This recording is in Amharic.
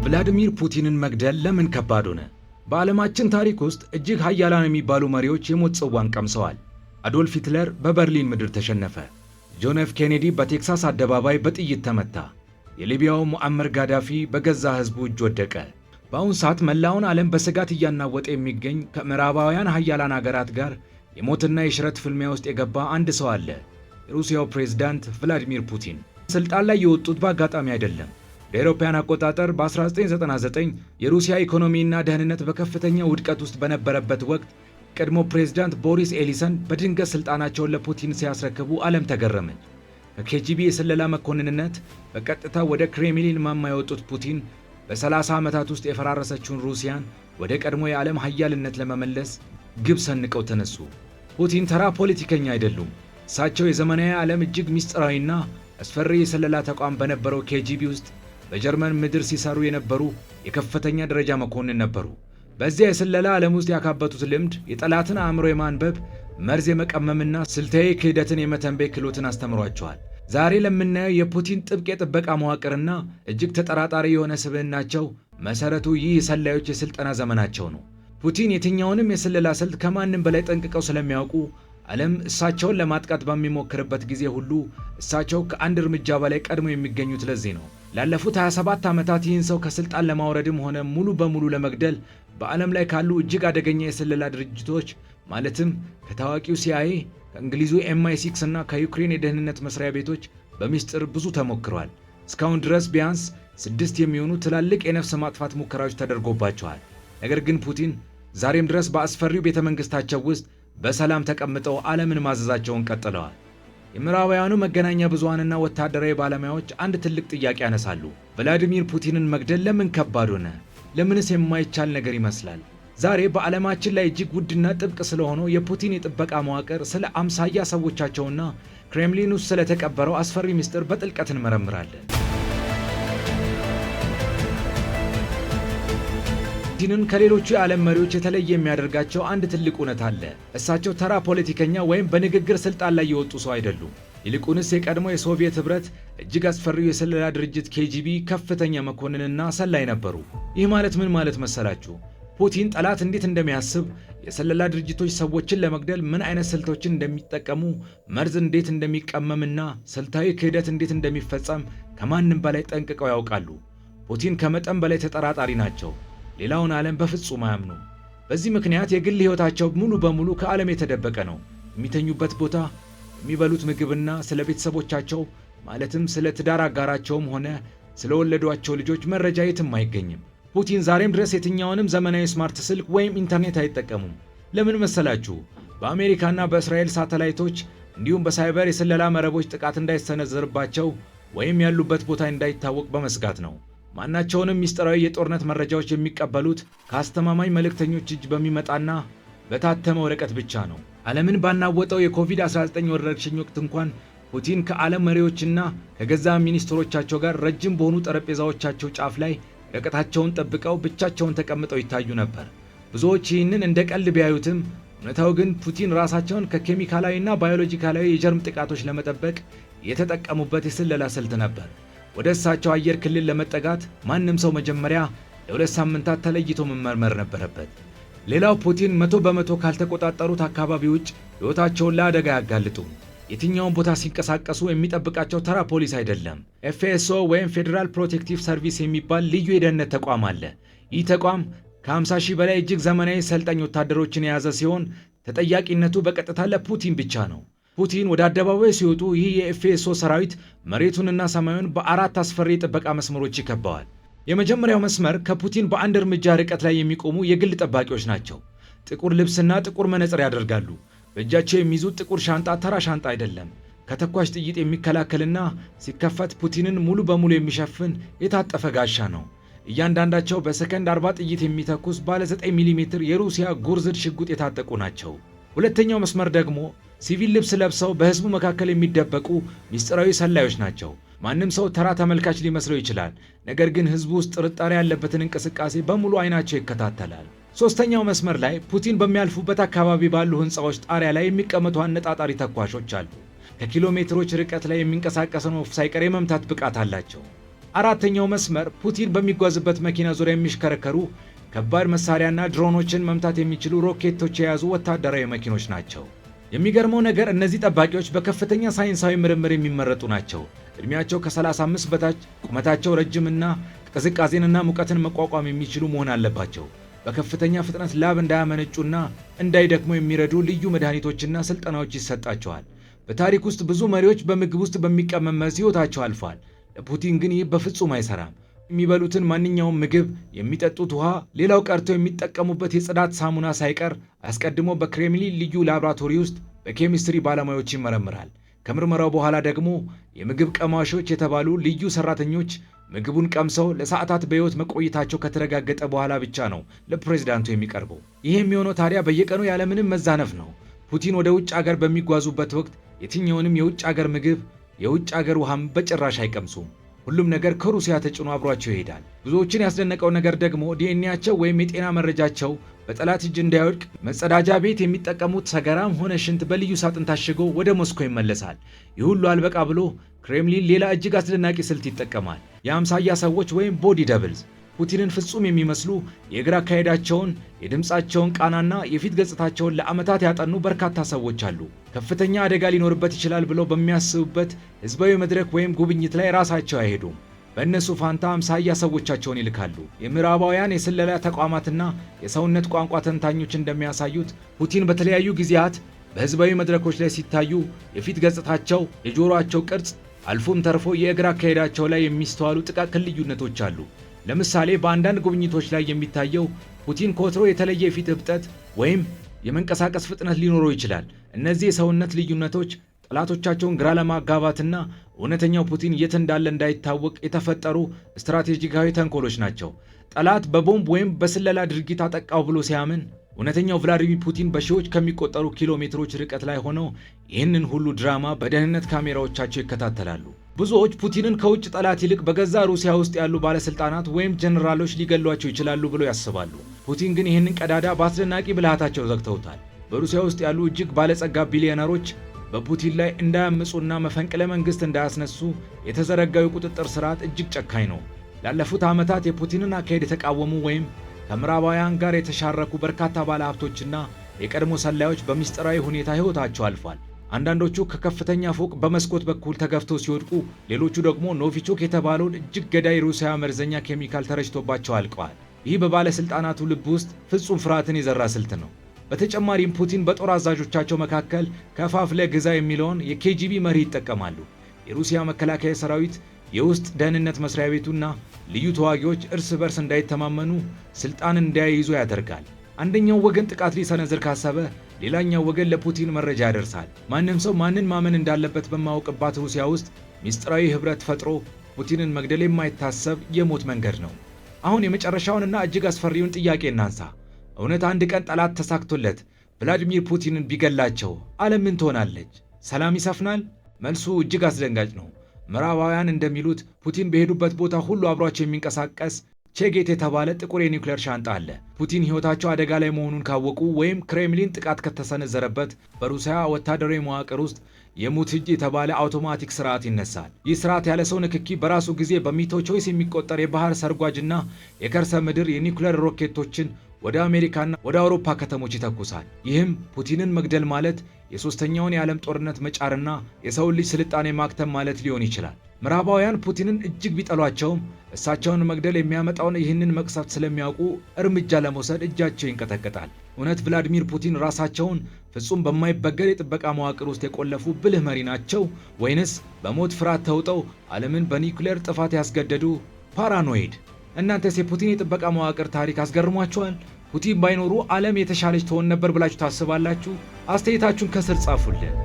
ቭላዲሚር ፑቲንን መግደል ለምን ከባድ ሆነ? በዓለማችን ታሪክ ውስጥ እጅግ ኃያላን የሚባሉ መሪዎች የሞት ጽዋን ቀምሰዋል። አዶልፍ ሂትለር በበርሊን ምድር ተሸነፈ። ጆን ኤፍ ኬኔዲ በቴክሳስ አደባባይ በጥይት ተመታ። የሊቢያው ሙአመር ጋዳፊ በገዛ ሕዝቡ እጅ ወደቀ። በአሁን ሰዓት መላውን ዓለም በስጋት እያናወጠ የሚገኝ ከምዕራባውያን ኃያላን አገራት ጋር የሞትና የሽረት ፍልሚያ ውስጥ የገባ አንድ ሰው አለ። የሩሲያው ፕሬዝዳንት ቭላዲሚር ፑቲን ስልጣን ላይ የወጡት በአጋጣሚ አይደለም። በአውሮፓውያን አቆጣጠር በ1999 የሩሲያ ኢኮኖሚና ደህንነት በከፍተኛ ውድቀት ውስጥ በነበረበት ወቅት ቀድሞ ፕሬዝዳንት ቦሪስ ኤሊሰን በድንገት ስልጣናቸውን ለፑቲን ሲያስረክቡ ዓለም ተገረመች። ከኬጂቢ የስለላ መኮንንነት በቀጥታ ወደ ክሬምሊን ማማ የወጡት ፑቲን በ30 ዓመታት ውስጥ የፈራረሰችውን ሩሲያን ወደ ቀድሞ የዓለም ኃያልነት ለመመለስ ግብ ሰንቀው ተነሱ። ፑቲን ተራ ፖለቲከኛ አይደሉም። እሳቸው የዘመናዊ ዓለም እጅግ ምስጢራዊና አስፈሪ የስለላ ተቋም በነበረው ኬጂቢ ውስጥ በጀርመን ምድር ሲሰሩ የነበሩ የከፍተኛ ደረጃ መኮንን ነበሩ። በዚያ የስለላ ዓለም ውስጥ ያካበቱት ልምድ የጠላትን አእምሮ የማንበብ መርዝ የመቀመምና ስልታዊ ክህደትን የመተንበይ ክህሎትን አስተምሯቸዋል። ዛሬ ለምናየው የፑቲን ጥብቅ የጥበቃ መዋቅርና እጅግ ተጠራጣሪ የሆነ ስብዕናቸው መሰረቱ ይህ የሰላዮች የስልጠና ዘመናቸው ነው። ፑቲን የትኛውንም የስለላ ስልት ከማንም በላይ ጠንቅቀው ስለሚያውቁ ዓለም እሳቸውን ለማጥቃት በሚሞክርበት ጊዜ ሁሉ እሳቸው ከአንድ እርምጃ በላይ ቀድሞ የሚገኙት ለዚህ ነው። ላለፉት 27 ዓመታት ይህን ሰው ከስልጣን ለማውረድም ሆነ ሙሉ በሙሉ ለመግደል በዓለም ላይ ካሉ እጅግ አደገኛ የስለላ ድርጅቶች ማለትም ከታዋቂው ሲአይኤ፣ ከእንግሊዙ MI6 እና ከዩክሬን የደህንነት መስሪያ ቤቶች በሚስጥር ብዙ ተሞክሯል። እስካሁን ድረስ ቢያንስ 6 የሚሆኑ ትላልቅ የነፍስ ማጥፋት ሙከራዎች ተደርጎባቸዋል። ነገር ግን ፑቲን ዛሬም ድረስ በአስፈሪው ቤተ መንግሥታቸው ውስጥ በሰላም ተቀምጠው ዓለምን ማዘዛቸውን ቀጥለዋል። የምዕራባውያኑ መገናኛ ብዙሃንና ወታደራዊ ባለሙያዎች አንድ ትልቅ ጥያቄ ያነሳሉ። ቭላዲሚር ፑቲንን መግደል ለምን ከባድ ሆነ? ለምንስ የማይቻል ነገር ይመስላል? ዛሬ በዓለማችን ላይ እጅግ ውድና ጥብቅ ስለሆነው የፑቲን የጥበቃ መዋቅር፣ ስለ አምሳያ ሰዎቻቸውና ክሬምሊን ውስጥ ስለተቀበረው አስፈሪ ምስጢር በጥልቀት እንመረምራለን። ፑቲንን ከሌሎቹ የዓለም መሪዎች የተለየ የሚያደርጋቸው አንድ ትልቅ እውነት አለ። እሳቸው ተራ ፖለቲከኛ ወይም በንግግር ስልጣን ላይ የወጡ ሰው አይደሉም። ይልቁንስ የቀድሞ የሶቪየት ኅብረት እጅግ አስፈሪው የስለላ ድርጅት ኬጂቢ ከፍተኛ መኮንንና ሰላይ ነበሩ። ይህ ማለት ምን ማለት መሰላችሁ? ፑቲን ጠላት እንዴት እንደሚያስብ፣ የስለላ ድርጅቶች ሰዎችን ለመግደል ምን አይነት ስልቶችን እንደሚጠቀሙ፣ መርዝ እንዴት እንደሚቀመምና ስልታዊ ክህደት እንዴት እንደሚፈጸም ከማንም በላይ ጠንቅቀው ያውቃሉ። ፑቲን ከመጠን በላይ ተጠራጣሪ ናቸው። ሌላውን ዓለም በፍጹም አያምኑም። በዚህ ምክንያት የግል ሕይወታቸው ሙሉ በሙሉ ከዓለም የተደበቀ ነው። የሚተኙበት ቦታ፣ የሚበሉት ምግብና ስለ ቤተሰቦቻቸው ማለትም ስለ ትዳር አጋራቸውም ሆነ ስለ ወለዷቸው ልጆች መረጃ የትም አይገኝም። ፑቲን ዛሬም ድረስ የትኛውንም ዘመናዊ ስማርት ስልክ ወይም ኢንተርኔት አይጠቀሙም። ለምን መሰላችሁ? በአሜሪካና በእስራኤል ሳተላይቶች እንዲሁም በሳይበር የስለላ መረቦች ጥቃት እንዳይሰነዘርባቸው ወይም ያሉበት ቦታ እንዳይታወቅ በመስጋት ነው። ማናቸውንም ምስጢራዊ የጦርነት መረጃዎች የሚቀበሉት ከአስተማማኝ መልእክተኞች እጅ በሚመጣና በታተመ ወረቀት ብቻ ነው። ዓለምን ባናወጠው የኮቪድ-19 ወረርሽኝ ወቅት እንኳን ፑቲን ከዓለም መሪዎችና ከገዛ ሚኒስትሮቻቸው ጋር ረጅም በሆኑ ጠረጴዛዎቻቸው ጫፍ ላይ ርቀታቸውን ጠብቀው ብቻቸውን ተቀምጠው ይታዩ ነበር። ብዙዎች ይህንን እንደ ቀልድ ቢያዩትም እውነታው ግን ፑቲን ራሳቸውን ከኬሚካላዊና ባዮሎጂካላዊ የጀርም ጥቃቶች ለመጠበቅ የተጠቀሙበት የስለላ ስልት ነበር። ወደ እሳቸው አየር ክልል ለመጠጋት ማንም ሰው መጀመሪያ ለ2 ሳምንታት ተለይቶ መመርመር ነበረበት። ሌላው ፑቲን 100% ካልተቆጣጠሩት አካባቢ ውጭ ሕይወታቸውን ለአደጋ ያጋልጡ። የትኛውን ቦታ ሲንቀሳቀሱ የሚጠብቃቸው ተራ ፖሊስ አይደለም። FSO ወይም ፌዴራል ፕሮቴክቲቭ ሰርቪስ የሚባል ልዩ የደህንነት ተቋም አለ። ይህ ተቋም ከ50 ሺህ በላይ እጅግ ዘመናዊ ሰልጣኝ ወታደሮችን የያዘ ሲሆን ተጠያቂነቱ በቀጥታ ለፑቲን ብቻ ነው። ፑቲን ወደ አደባባይ ሲወጡ ይህ የኤፍኤስኦ ሰራዊት መሬቱንና ሰማዩን በ4 አስፈሪ የጥበቃ መስመሮች ይከበዋል። የመጀመሪያው መስመር ከፑቲን በአንድ እርምጃ ርቀት ላይ የሚቆሙ የግል ጠባቂዎች ናቸው። ጥቁር ልብስና ጥቁር መነጽር ያደርጋሉ። በእጃቸው የሚይዙት ጥቁር ሻንጣ ተራ ሻንጣ አይደለም። ከተኳሽ ጥይት የሚከላከልና ሲከፈት ፑቲንን ሙሉ በሙሉ የሚሸፍን የታጠፈ ጋሻ ነው። እያንዳንዳቸው በሰከንድ 40 ጥይት የሚተኩስ ባለ 9 ሚሜ የሩሲያ ጉርዝድ ሽጉጥ የታጠቁ ናቸው። ሁለተኛው መስመር ደግሞ ሲቪል ልብስ ለብሰው በህዝቡ መካከል የሚደበቁ ሚስጥራዊ ሰላዮች ናቸው። ማንም ሰው ተራ ተመልካች ሊመስለው ይችላል፣ ነገር ግን ህዝቡ ውስጥ ጥርጣሬ ያለበትን እንቅስቃሴ በሙሉ አይናቸው ይከታተላል። ሶስተኛው መስመር ላይ ፑቲን በሚያልፉበት አካባቢ ባሉ ህንፃዎች ጣሪያ ላይ የሚቀመጡ አነጣጣሪ ተኳሾች አሉ። ከኪሎ ሜትሮች ርቀት ላይ የሚንቀሳቀሰውን ወፍ ሳይቀር የመምታት ብቃት አላቸው። አራተኛው መስመር ፑቲን በሚጓዝበት መኪና ዙሪያ የሚሽከረከሩ ከባድ መሳሪያና ድሮኖችን መምታት የሚችሉ ሮኬቶች የያዙ ወታደራዊ መኪኖች ናቸው። የሚገርመው ነገር እነዚህ ጠባቂዎች በከፍተኛ ሳይንሳዊ ምርምር የሚመረጡ ናቸው። እድሜያቸው ከ35 በታች፣ ቁመታቸው ረጅምና ቅዝቃዜንና ሙቀትን መቋቋም የሚችሉ መሆን አለባቸው። በከፍተኛ ፍጥነት ላብ እንዳያመነጩና እንዳይደክሙ የሚረዱ ልዩ መድኃኒቶችና ስልጠናዎች ይሰጣቸዋል። በታሪክ ውስጥ ብዙ መሪዎች በምግብ ውስጥ በሚቀመም መርዝ ሕይወታቸው አልፏል። ለፑቲን ግን ይህ በፍጹም አይሰራም። የሚበሉትን ማንኛውም ምግብ፣ የሚጠጡት ውሃ፣ ሌላው ቀርቶ የሚጠቀሙበት የጽዳት ሳሙና ሳይቀር አስቀድሞ በክሬምሊን ልዩ ላቦራቶሪ ውስጥ በኬሚስትሪ ባለሙያዎች ይመረምራል። ከምርመራው በኋላ ደግሞ የምግብ ቀማሾች የተባሉ ልዩ ሰራተኞች ምግቡን ቀምሰው ለሰዓታት በሕይወት መቆየታቸው ከተረጋገጠ በኋላ ብቻ ነው ለፕሬዝዳንቱ የሚቀርበው። ይህ የሚሆነው ታዲያ በየቀኑ ያለምንም መዛነፍ ነው። ፑቲን ወደ ውጭ አገር በሚጓዙበት ወቅት የትኛውንም የውጭ አገር ምግብ፣ የውጭ አገር ውሃም በጭራሽ አይቀምሱም። ሁሉም ነገር ከሩሲያ ተጭኖ አብሯቸው ይሄዳል። ብዙዎችን ያስደነቀው ነገር ደግሞ ዲኤንኤያቸው ወይም የጤና መረጃቸው በጠላት እጅ እንዳይወድቅ መጸዳጃ ቤት የሚጠቀሙት ሰገራም ሆነ ሽንት በልዩ ሳጥን ታሽጎ ወደ ሞስኮ ይመለሳል። ይህ ሁሉ አልበቃ ብሎ ክሬምሊን ሌላ እጅግ አስደናቂ ስልት ይጠቀማል። የአምሳያ ሰዎች ወይም ቦዲ ደብልዝ ፑቲንን ፍጹም የሚመስሉ የእግር አካሄዳቸውን፣ የድምፃቸውን ቃናና የፊት ገጽታቸውን ለዓመታት ያጠኑ በርካታ ሰዎች አሉ። ከፍተኛ አደጋ ሊኖርበት ይችላል ብለው በሚያስቡበት ህዝባዊ መድረክ ወይም ጉብኝት ላይ ራሳቸው አይሄዱም። በእነሱ ፋንታ አምሳያ ሰዎቻቸውን ይልካሉ። የምዕራባውያን የስለላ ተቋማትና የሰውነት ቋንቋ ተንታኞች እንደሚያሳዩት ፑቲን በተለያዩ ጊዜያት በህዝባዊ መድረኮች ላይ ሲታዩ የፊት ገጽታቸው፣ የጆሮአቸው ቅርጽ አልፎም ተርፎ የእግር አካሄዳቸው ላይ የሚስተዋሉ ጥቃቅን ልዩነቶች አሉ። ለምሳሌ በአንዳንድ ጉብኝቶች ላይ የሚታየው ፑቲን ከወትሮ የተለየ የፊት እብጠት ወይም የመንቀሳቀስ ፍጥነት ሊኖረው ይችላል። እነዚህ የሰውነት ልዩነቶች ጠላቶቻቸውን ግራ ለማጋባትና እውነተኛው ፑቲን የት እንዳለ እንዳይታወቅ የተፈጠሩ ስትራቴጂካዊ ተንኮሎች ናቸው። ጠላት በቦምብ ወይም በስለላ ድርጊት አጠቃው ብሎ ሲያምን እውነተኛው ቭላዲሚር ፑቲን በሺዎች ከሚቆጠሩ ኪሎ ሜትሮች ርቀት ላይ ሆነው ይህንን ሁሉ ድራማ በደህንነት ካሜራዎቻቸው ይከታተላሉ። ብዙዎች ፑቲንን ከውጭ ጠላት ይልቅ በገዛ ሩሲያ ውስጥ ያሉ ባለስልጣናት ወይም ጀነራሎች ሊገሏቸው ይችላሉ ብለው ያስባሉ። ፑቲን ግን ይህንን ቀዳዳ በአስደናቂ ብልሃታቸው ዘግተውታል። በሩሲያ ውስጥ ያሉ እጅግ ባለጸጋ ቢሊዮነሮች በፑቲን ላይ እንዳያምፁና መፈንቅለ መንግስት እንዳያስነሱ የተዘረጋው የቁጥጥር ስርዓት እጅግ ጨካኝ ነው። ላለፉት ዓመታት የፑቲንን አካሄድ የተቃወሙ ወይም ከምዕራባውያን ጋር የተሻረኩ በርካታ ባለሀብቶችና የቀድሞ ሰላዮች በምስጢራዊ ሁኔታ ሕይወታቸው አልፏል። አንዳንዶቹ ከከፍተኛ ፎቅ በመስኮት በኩል ተገፍተው ሲወድቁ፣ ሌሎቹ ደግሞ ኖቪቾክ የተባለውን እጅግ ገዳይ ሩሲያ መርዘኛ ኬሚካል ተረጭቶባቸው አልቀዋል። ይህ በባለሥልጣናቱ ልብ ውስጥ ፍጹም ፍርሃትን የዘራ ስልት ነው። በተጨማሪም ፑቲን በጦር አዛዦቻቸው መካከል ከፋፍለ ግዛ የሚለውን የኬጂቢ መሪ ይጠቀማሉ። የሩሲያ መከላከያ ሰራዊት፣ የውስጥ ደህንነት መስሪያ ቤቱና ልዩ ተዋጊዎች እርስ በርስ እንዳይተማመኑ ስልጣን እንዳይይዙ ያደርጋል። አንደኛው ወገን ጥቃት ሊሰነዝር ካሰበ ሌላኛው ወገን ለፑቲን መረጃ ያደርሳል። ማንም ሰው ማንን ማመን እንዳለበት በማወቅባት ሩሲያ ውስጥ ሚስጥራዊ ህብረት ፈጥሮ ፑቲንን መግደል የማይታሰብ የሞት መንገድ ነው። አሁን የመጨረሻውንና እጅግ አስፈሪውን ጥያቄ እናንሳ። እውነት አንድ ቀን ጠላት ተሳክቶለት ቭላዲሚር ፑቲንን ቢገላቸው ዓለም ምን ትሆናለች? ሰላም ይሰፍናል? መልሱ እጅግ አስደንጋጭ ነው። ምዕራባውያን እንደሚሉት ፑቲን በሄዱበት ቦታ ሁሉ አብሯቸው የሚንቀሳቀስ ቼጌት የተባለ ጥቁር የኒውክሌር ሻንጣ አለ። ፑቲን ሕይወታቸው አደጋ ላይ መሆኑን ካወቁ ወይም ክሬምሊን ጥቃት ከተሰነዘረበት በሩሲያ ወታደራዊ መዋቅር ውስጥ የሙት እጅ የተባለ አውቶማቲክ ስርዓት ይነሳል። ይህ ስርዓት ያለ ሰው ንክኪ በራሱ ጊዜ በሚቶቾይስ የሚቆጠር የባህር ሰርጓጅና የከርሰ ምድር የኒውክሌር ሮኬቶችን ወደ አሜሪካና ወደ አውሮፓ ከተሞች ይተኩሳል። ይህም ፑቲንን መግደል ማለት የሶስተኛውን የዓለም ጦርነት መጫርና የሰውን ልጅ ስልጣኔ ማክተም ማለት ሊሆን ይችላል። ምዕራባውያን ፑቲንን እጅግ ቢጠሏቸውም እሳቸውን መግደል የሚያመጣውን ይህንን መቅሰፍት ስለሚያውቁ እርምጃ ለመውሰድ እጃቸው ይንቀጠቀጣል። እውነት ቭላዲሚር ፑቲን ራሳቸውን ፍጹም በማይበገር የጥበቃ መዋቅር ውስጥ የቆለፉ ብልህ መሪ ናቸው ወይንስ በሞት ፍርሃት ተውጠው ዓለምን በኒውክሌር ጥፋት ያስገደዱ ፓራኖይድ? እናንተስ የፑቲን የጥበቃ መዋቅር ታሪክ አስገርሟችኋል? ፑቲን ባይኖሩ ዓለም የተሻለች ትሆን ነበር ብላችሁ ታስባላችሁ? አስተያየታችሁን ከስር ጻፉልን።